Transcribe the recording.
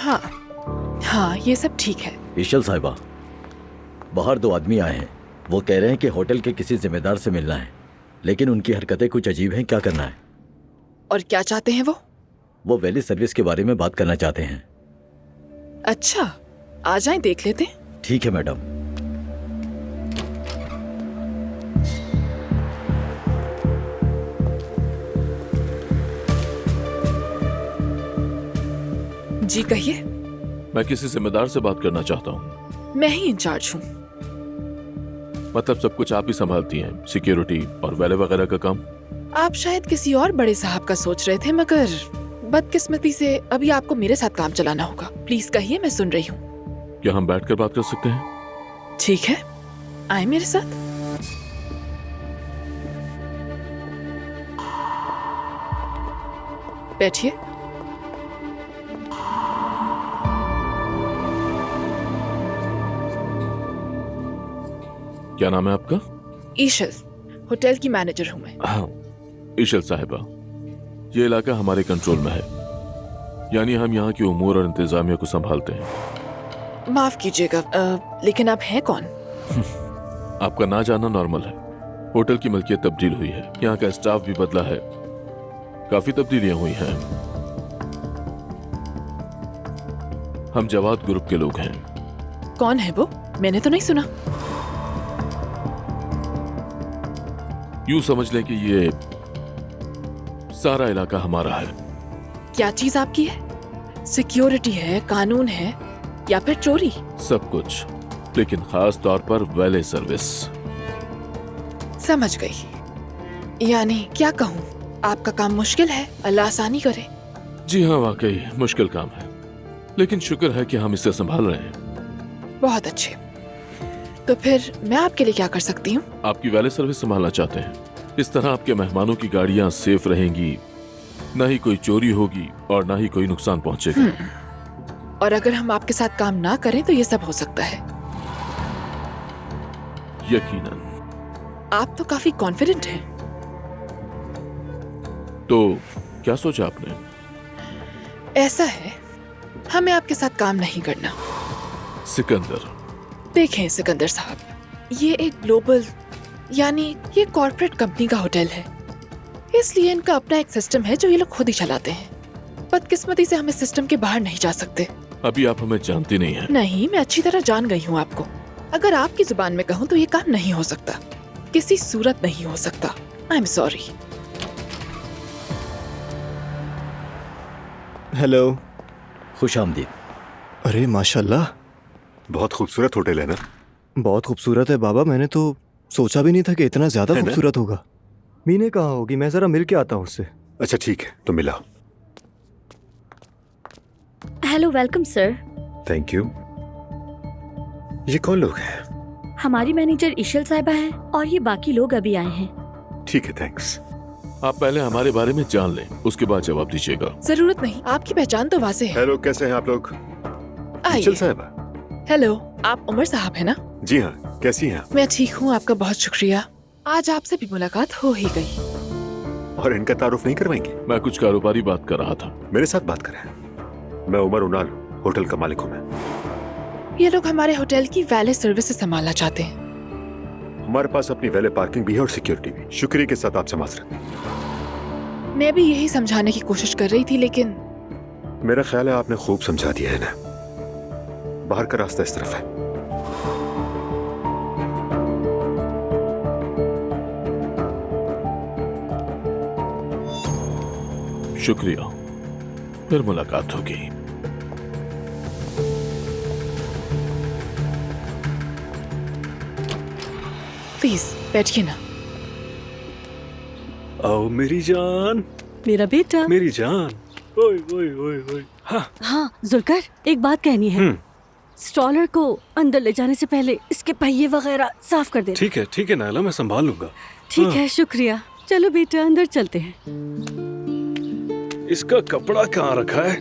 हाँ हाँ, ये सब ठीक है। इशल साहिबा, बाहर 2 आदमी आए हैं। वो कह रहे हैं कि होटल के किसी जिम्मेदार से मिलना है, लेकिन उनकी हरकतें कुछ अजीब हैं। क्या करना है? और क्या चाहते हैं वो वैली सर्विस के बारे में बात करना चाहते हैं। अच्छा, आ जाएं, देख लेते हैं। ठीक है मैडम। जी कहिए। मैं किसी जिम्मेदार से बात करना चाहता हूँ। मैं ही इंचार्ज हूँ। मतलब सब कुछ आप ही संभालती हैं, सिक्योरिटी और वैले वगैरह का काम? आप शायद किसी और बड़े साहब का सोच रहे थे, मगर बदकिस्मती से अभी आपको मेरे साथ काम चलाना होगा। प्लीज कहिए, मैं सुन रही हूँ। क्या हम बैठकर बात कर सकते हैं? ठीक है, आए मेरे साथ। बैठिए। क्या नाम है आपका? ईशल, होटल की मैनेजर हूँ मैं। हाँ, इशल साहिबा, ये इलाका हमारे कंट्रोल में है, यानी हम यहाँ की उमूर और इंतजामिया को संभालते हैं। माफ कीजिएगा, लेकिन आप हैं कौन? आपका ना जानना नॉर्मल है। होटल की मलकियत तब्दील हुई है, यहाँ का स्टाफ भी बदला है, काफी तब्दीलियां हुई हैं। हम जवाद ग्रुप के लोग हैं। कौन है वो? मैंने तो नहीं सुना। यूं समझ लें कि ये सारा इलाका हमारा है। क्या चीज आपकी है? सिक्योरिटी है, कानून है, या फिर चोरी? सब कुछ, लेकिन खास तौर पर वैले सर्विस। समझ गई। यानी क्या कहूँ, आपका काम मुश्किल है, अल्लाह आसानी करे। जी हाँ, वाकई मुश्किल काम है, लेकिन शुक्र है कि हम इसे संभाल रहे हैं। बहुत अच्छे। तो फिर मैं आपके लिए क्या कर सकती हूँ? आपकी वैले सर्विस संभालना चाहते हैं। इस तरह आपके मेहमानों की गाड़ियां सेफ रहेंगी, ना ही कोई चोरी होगी और ना ही कोई नुकसान पहुंचेगा। और अगर हम आपके साथ काम ना करें तो ये सब हो सकता है। यकीनन। आप तो काफी कॉन्फिडेंट हैं। तो क्या सोचा आपने? ऐसा है, हमें आपके साथ काम नहीं करना। सिकंदर। देखें सिकंदर साहब, ये एक ग्लोबल यानी ये कॉर्पोरेट कंपनी का होटल है, इसलिए इनका अपना एक सिस्टम है जो ये लोग खुद ही चलाते हैं। बदकिस्मती से हम इस सिस्टम के बाहर नहीं जा सकते। अभी आप हमें जानती नहीं हैं। नहीं, मैं अच्छी तरह जान गई हूँ आपको। अगर आपकी जुबान में कहूँ तो ये काम नहीं हो सकता, किसी सूरत नहीं हो सकता। I am sorry. हेलो। खुश आमदीद। अरे माशाल्लाह, बहुत खूबसूरत होटल है ना? बहुत खूबसूरत है बाबा। मैंने तो सोचा भी नहीं था कि इतना ज्यादा है ना? खूबसूरत होगा। मीने कहाँ होगी? मैं जरा मिल के आता हूँ उससे। अच्छा ठीक है, तो मिला। Hello, welcome sir. Thank you. ये कौन लोग हैं? हमारी मैनेजर इशल साहिबा हैं और ये बाकी लोग अभी आए हैं। ठीक है, थैंक्स। आप पहले हमारे बारे में जान लें, उसके बाद जवाब दीजिएगा। जरूरत नहीं, आपकी पहचान तो वाज़ेह है। हेलो, कैसे हैं आप लोग? आइए। इशल साहिबा। हेलो, आप उमर साहब है ना? जी हाँ, कैसी हैं आप? मैं ठीक हूँ, आपका बहुत शुक्रिया। आज आपसे भी मुलाकात हो ही गई। और इनका तारुफ नहीं करवाएंगे? मैं कुछ कारोबारी बात कर रहा था। मेरे साथ बात करें। मैं उमर उनाल, होटल का मालिक हूँ मैं। ये लोग हमारे होटल की वैले सर्विसेज संभालना चाहते हैं। हमारे पास अपनी वैले पार्किंग भी है और सिक्योरिटी भी। शुक्रिया के साथ आपसे माजरत। मैं भी यही समझाने की कोशिश कर रही थी, लेकिन मेरा ख्याल है आपने खूब समझा दिया है ना। बाहर का रास्ता इस तरफ है। शुक्रिया, फिर मुलाकात होगी। प्लीज बैठिए ना। आओ मेरी जान, मेरा बेटा। मेरी जान। ओए ओए ओए ओए। हाँ। हाँ जुल्कर, एक बात कहनी है। स्ट्रॉलर को अंदर ले जाने से पहले इसके पहिए वगैरह साफ कर दे। ठीक है नायला, मैं संभाल लूंगा। ठीक है, शुक्रिया। चलो बेटा, अंदर चलते हैं। इसका कपड़ा कहाँ रखा है?